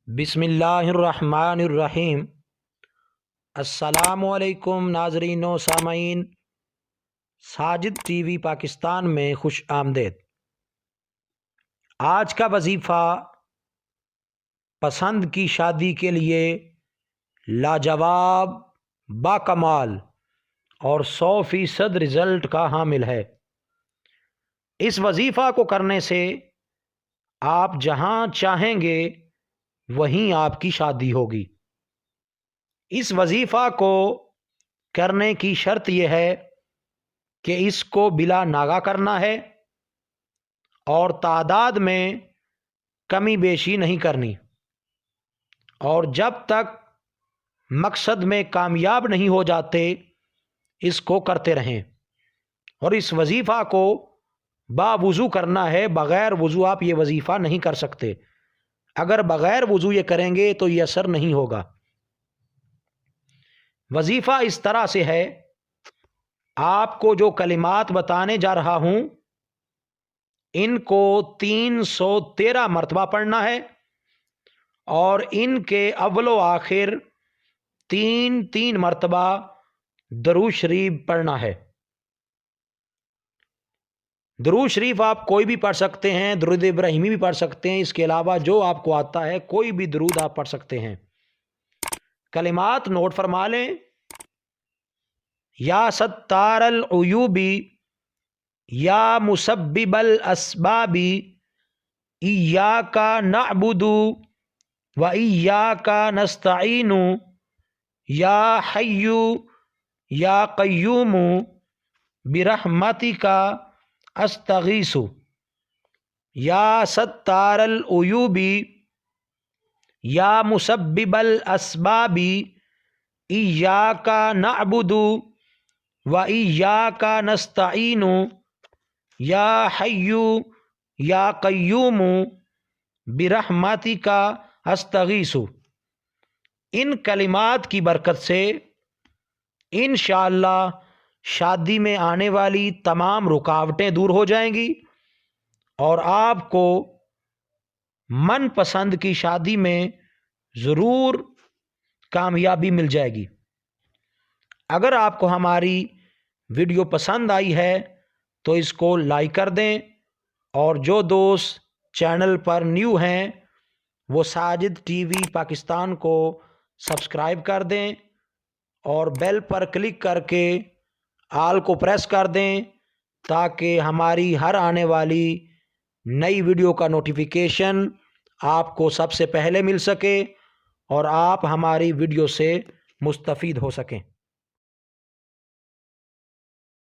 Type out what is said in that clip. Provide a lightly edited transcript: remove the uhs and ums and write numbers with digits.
بسم اللہ الرحمن الرحیم۔ السلام علیکم ناظرین و سامعین، ساجد ٹی وی پاکستان میں خوش آمدید۔ آج کا وظیفہ پسند کی شادی کے لیے لاجواب، باکمال اور 100% رزلٹ کا حامل ہے۔ اس وظیفہ کو کرنے سے آپ جہاں چاہیں گے وہیں آپ کی شادی ہوگی۔ اس وظیفہ کو کرنے کی شرط یہ ہے کہ اس کو بلا ناغہ کرنا ہے اور تعداد میں کمی بیشی نہیں کرنی، اور جب تک مقصد میں کامیاب نہیں ہو جاتے اس کو کرتے رہیں۔ اور اس وظیفہ کو باوضو کرنا ہے، بغیر وضو آپ یہ وظیفہ نہیں کر سکتے۔ اگر بغیر وضو یہ کریں گے تو یہ اثر نہیں ہوگا۔ وظیفہ اس طرح سے ہے، آپ کو جو کلمات بتانے جا رہا ہوں ان کو 313 مرتبہ پڑھنا ہے، اور ان کے اول و آخر 3 مرتبہ درود شریف پڑھنا ہے۔ درود شریف آپ کوئی بھی پڑھ سکتے ہیں، درود ابراہیمی بھی پڑھ سکتے ہیں، اس کے علاوہ جو آپ کو آتا ہے کوئی بھی درود آپ پڑھ سکتے ہیں۔ کلمات نوٹ فرما لیں۔ یا ستار العیوبی، یا مسبب الاسباب، ایاک نعبد و ایاک نستعین، یا حی یا قیوم برحمتک استغیث۔ یا ستار العیوبی، یا مسبب الاسباب، ایاک نعبد و ایاک نستعین، یا حی یا قیوم برحمتک استغیث۔ ان کلمات کی برکت سے انشاءاللہ شادی میں آنے والی تمام رکاوٹیں دور ہو جائیں گی، اور آپ کو من پسند کی شادی میں ضرور کامیابی مل جائے گی۔ اگر آپ کو ہماری ویڈیو پسند آئی ہے تو اس کو لائک کر دیں، اور جو دوست چینل پر نیو ہیں وہ ساجد ٹی وی پاکستان کو سبسکرائب کر دیں، اور بیل پر کلک کر کے آل کو پریس کر دیں تاکہ ہماری ہر آنے والی نئی ویڈیو کا نوٹیفیکیشن آپ کو سب سے پہلے مل سکے اور آپ ہماری ویڈیو سے مستفید ہو سکیں۔